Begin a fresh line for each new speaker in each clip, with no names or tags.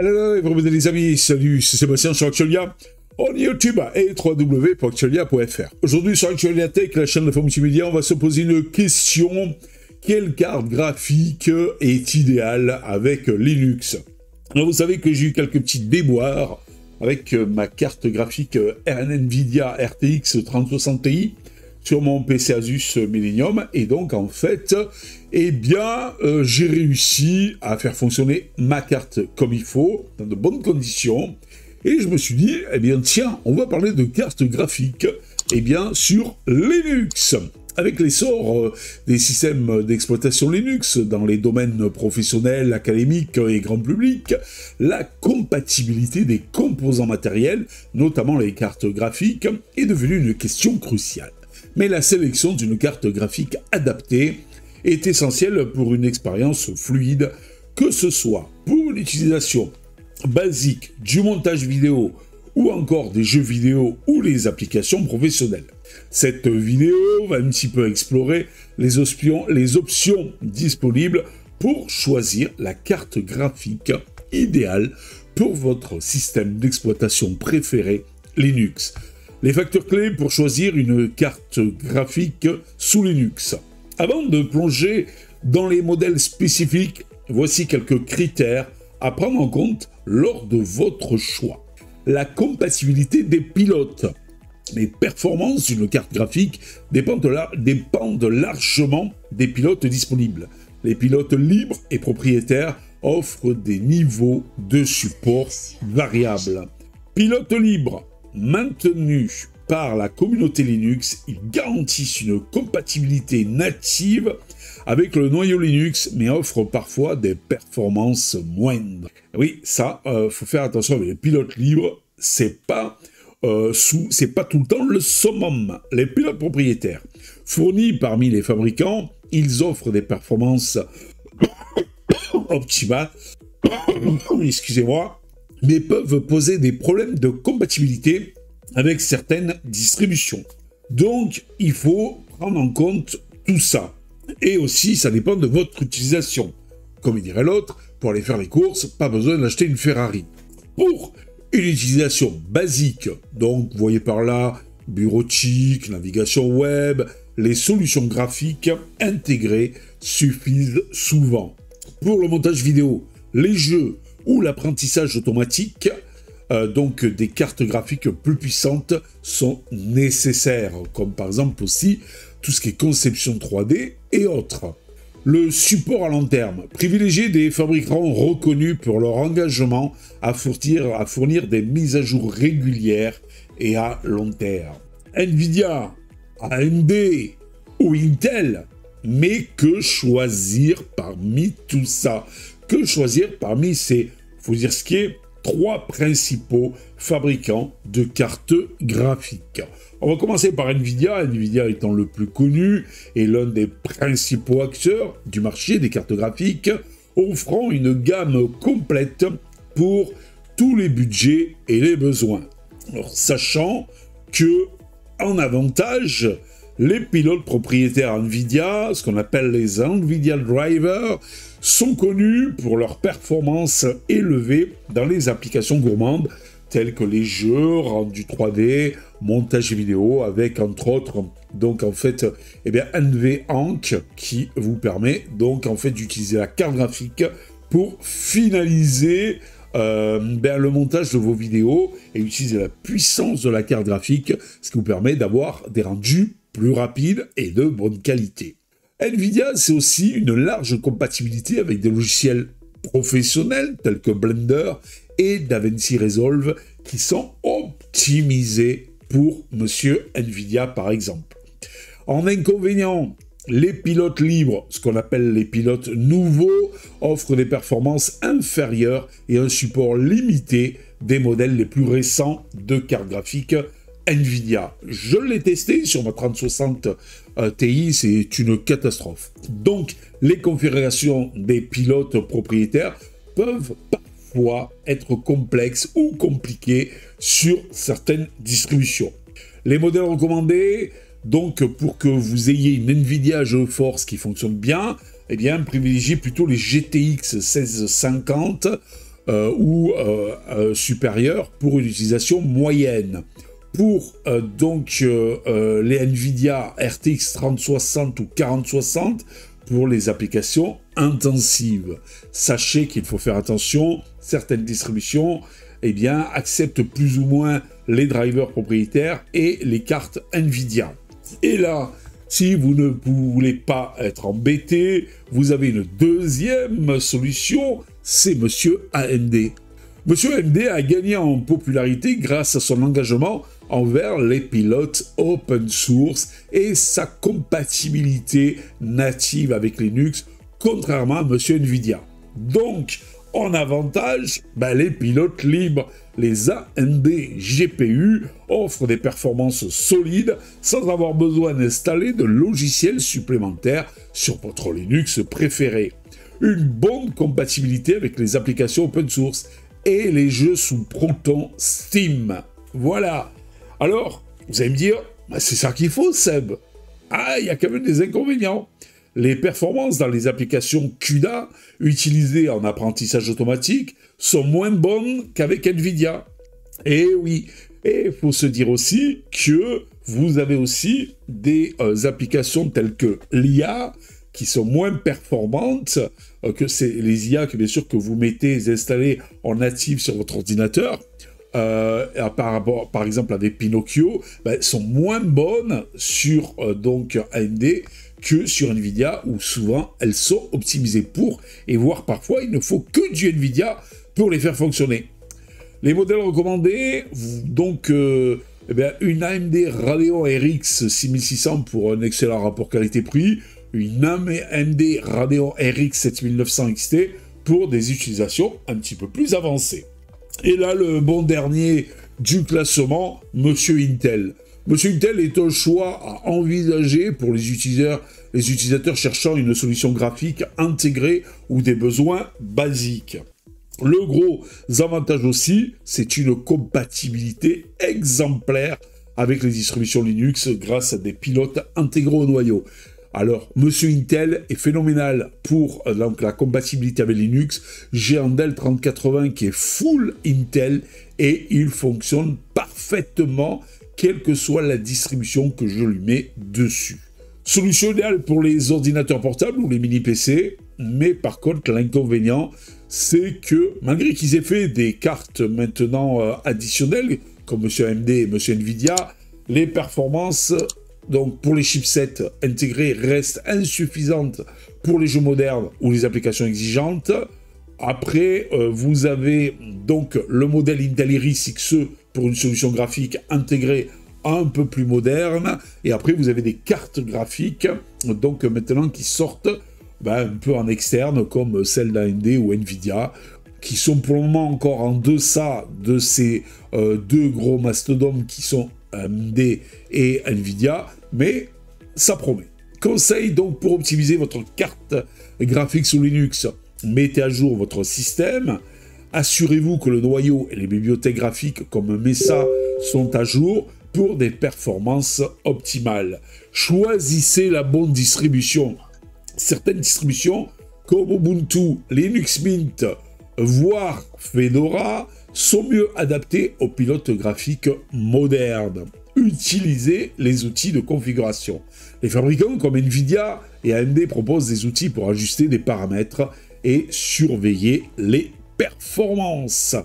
Hello, bienvenue les amis, salut, c'est Sébastien sur Actualia, on YouTube et www.actualia.fr. Aujourd'hui sur Actualia Tech, la chaîne d'info multimédia, on va se poser une question. Quelle carte graphique est idéale avec Linux? Alors vous savez que j'ai eu quelques petites déboires avec ma carte graphique NVIDIA RTX 3060 Ti sur mon PC Asus Millennium, et donc en fait, eh bien, j'ai réussi à faire fonctionner ma carte comme il faut, dans de bonnes conditions, et je me suis dit, eh bien tiens, on va parler de carte graphique, eh bien, sur Linux. Avec l'essor des systèmes d'exploitation Linux dans les domaines professionnels, académiques et grand public, la compatibilité des composants matériels, notamment les cartes graphiques, est devenue une question cruciale. Mais la sélection d'une carte graphique adaptée est essentielle pour une expérience fluide, que ce soit pour l'utilisation basique du montage vidéo ou encore des jeux vidéo ou les applications professionnelles. Cette vidéo va un petit peu explorer les options disponibles pour choisir la carte graphique idéale pour votre système d'exploitation préféré Linux. Les facteurs clés pour choisir une carte graphique sous Linux. Avant de plonger dans les modèles spécifiques, voici quelques critères à prendre en compte lors de votre choix. La compatibilité des pilotes. Les performances d'une carte graphique dépendent largement des pilotes disponibles. Les pilotes libres et propriétaires offrent des niveaux de support variables. Pilotes libres maintenus par la communauté Linux, ils garantissent une compatibilité native avec le noyau Linux, mais offrent parfois des performances moindres. Oui, ça, faut faire attention avec les pilotes libres, c'est pas tout le temps le summum. Les pilotes propriétaires, fournis parmi les fabricants, ils offrent des performances optimales, excusez-moi, mais peuvent poser des problèmes de compatibilité avec certaines distributions. Donc, il faut prendre en compte tout ça. Et aussi, ça dépend de votre utilisation. Comme dirait l'autre, pour aller faire les courses, pas besoin d'acheter une Ferrari. Pour une utilisation basique, donc vous voyez par là, bureautique, navigation web, les solutions graphiques intégrées suffisent souvent. Pour le montage vidéo, les jeux ou l'apprentissage automatique, donc des cartes graphiques plus puissantes sont nécessaires, comme par exemple aussi tout ce qui est conception 3D et autres. Le support à long terme. Privilégier des fabricants reconnus pour leur engagement à fournir des mises à jour régulières et à long terme. Nvidia, AMD ou Intel, mais que choisir parmi tout ça? Que choisir parmi ces, faut dire ce qui est, 3 principaux fabricants de cartes graphiques. On va commencer par Nvidia, Nvidia étant le plus connu et l'un des principaux acteurs du marché des cartes graphiques, offrant une gamme complète pour tous les budgets et les besoins. Alors, sachant que, en avantage, les pilotes propriétaires Nvidia, ce qu'on appelle les Nvidia Drivers, sont connus pour leur performance élevée dans les applications gourmandes, telles que les jeux, rendu 3D, montage vidéo, avec entre autres, donc en fait, eh bien, NVENC, qui vous permet donc en fait d'utiliser la carte graphique pour finaliser le montage de vos vidéos et utiliser la puissance de la carte graphique, ce qui vous permet d'avoir des rendus plus rapides et de bonne qualité. Nvidia, c'est aussi une large compatibilité avec des logiciels professionnels tels que Blender et DaVinci Resolve qui sont optimisés pour Monsieur Nvidia par exemple. En inconvénient, les pilotes libres, ce qu'on appelle les pilotes nouveaux, offrent des performances inférieures et un support limité des modèles les plus récents de cartes graphiques Nvidia. Je l'ai testé sur ma 3060 Ti, c'est une catastrophe. Donc, les configurations des pilotes propriétaires peuvent parfois être complexes ou compliquées sur certaines distributions. Les modèles recommandés, donc pour que vous ayez une Nvidia GeForce qui fonctionne bien, eh bien, privilégiez plutôt les GTX 1650 supérieure pour une utilisation moyenne. Pour les NVIDIA RTX 3060 ou 4060, pour les applications intensives. Sachez qu'il faut faire attention, certaines distributions acceptent plus ou moins les drivers propriétaires et les cartes NVIDIA. Et là, si vous ne voulez pas être embêté, vous avez une deuxième solution, c'est Monsieur AMD. Monsieur AMD a gagné en popularité grâce à son engagement envers les pilotes open source et sa compatibilité native avec Linux, contrairement à Monsieur Nvidia. Donc, en avantage, les pilotes libres, les AMD GPU offrent des performances solides sans avoir besoin d'installer de logiciels supplémentaires sur votre Linux préféré. Une bonne compatibilité avec les applications open source et les jeux sous Proton Steam. Voilà. Alors, vous allez me dire, c'est ça qu'il faut, Seb. Ah, il y a quand même des inconvénients. Les performances dans les applications CUDA utilisées en apprentissage automatique sont moins bonnes qu'avec NVIDIA. Et oui, et il faut se dire aussi que vous avez aussi des applications telles que l'IA qui sont moins performantes que les IA que bien sûr que vous mettez installées en native sur votre ordinateur. Par rapport, par exemple, à des Pinocchio, sont moins bonnes sur AMD que sur Nvidia, où souvent elles sont optimisées pour, et voire parfois il ne faut que du Nvidia pour les faire fonctionner. Les modèles recommandés, une AMD Radeon RX 6600 pour un excellent rapport qualité-prix, une AMD Radeon RX 7900 XT pour des utilisations un petit peu plus avancées. Et là, le bon dernier du classement, Monsieur Intel. Monsieur Intel est un choix à envisager pour les utilisateurs cherchant une solution graphique intégrée ou des besoins basiques. Le gros avantage aussi, c'est une compatibilité exemplaire avec les distributions Linux grâce à des pilotes intégrés au noyau. Alors, Monsieur Intel est phénoménal pour la compatibilité avec Linux. J'ai un Dell 3080 qui est full Intel et il fonctionne parfaitement, quelle que soit la distribution que je lui mets dessus. Solution idéale pour les ordinateurs portables ou les mini-PC, mais par contre, l'inconvénient, c'est que malgré qu'ils aient fait des cartes maintenant additionnelles, comme Monsieur AMD et Monsieur Nvidia, les performances pour les chipsets intégrés restent insuffisantes pour les jeux modernes ou les applications exigeantes. Après, vous avez donc le modèle Intel Iris Xe pour une solution graphique intégrée un peu plus moderne. Et après, vous avez des cartes graphiques maintenant qui sortent un peu en externe, comme celles d'AMD ou Nvidia, qui sont pour le moment encore en deçà de ces deux gros mastodontes qui sont AMD et Nvidia, mais ça promet. Conseil donc pour optimiser votre carte graphique sous Linux, mettez à jour votre système, assurez-vous que le noyau et les bibliothèques graphiques comme Mesa sont à jour pour des performances optimales. Choisissez la bonne distribution. Certaines distributions comme Ubuntu, Linux Mint, voire Fedora, sont mieux adaptées aux pilotes graphiques modernes. Utilisez les outils de configuration. Les fabricants comme Nvidia et AMD proposent des outils pour ajuster des paramètres et surveiller les performances.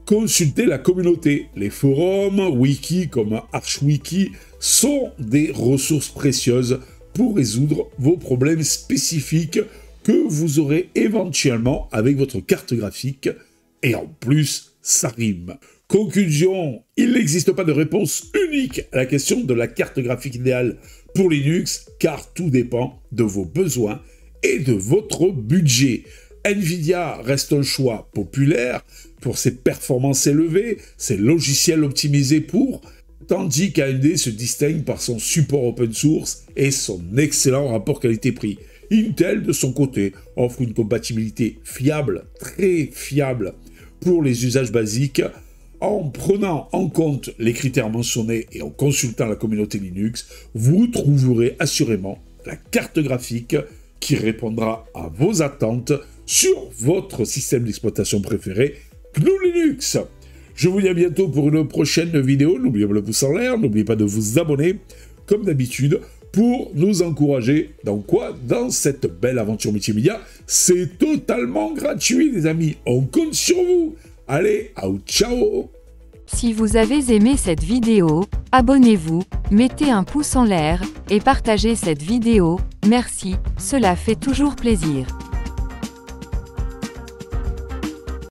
Consultez la communauté. Les forums, wiki comme ArchWiki sont des ressources précieuses pour résoudre vos problèmes spécifiques que vous aurez éventuellement avec votre carte graphique. Et en plus, ça rime. Conclusion, il n'existe pas de réponse unique à la question de la carte graphique idéale pour Linux, car tout dépend de vos besoins et de votre budget. Nvidia reste un choix populaire pour ses performances élevées, ses logiciels optimisés pour, tandis qu'AMD se distingue par son support open source et son excellent rapport qualité-prix. Intel, de son côté, offre une compatibilité fiable, très fiable, pour les usages basiques, en prenant en compte les critères mentionnés et en consultant la communauté Linux, vous trouverez assurément la carte graphique qui répondra à vos attentes sur votre système d'exploitation préféré GNU Linux. Je vous dis à bientôt pour une prochaine vidéo. N'oubliez pas le pouce en l'air, n'oubliez pas de vous abonner, comme d'habitude, pour nous encourager dans quoi? Dans cette belle aventure multimédia. C'est totalement gratuit, les amis. On compte sur vous. Allez, ciao.
Si vous avez aimé cette vidéo, abonnez-vous, mettez un pouce en l'air, et partagez cette vidéo. Merci, cela fait toujours plaisir.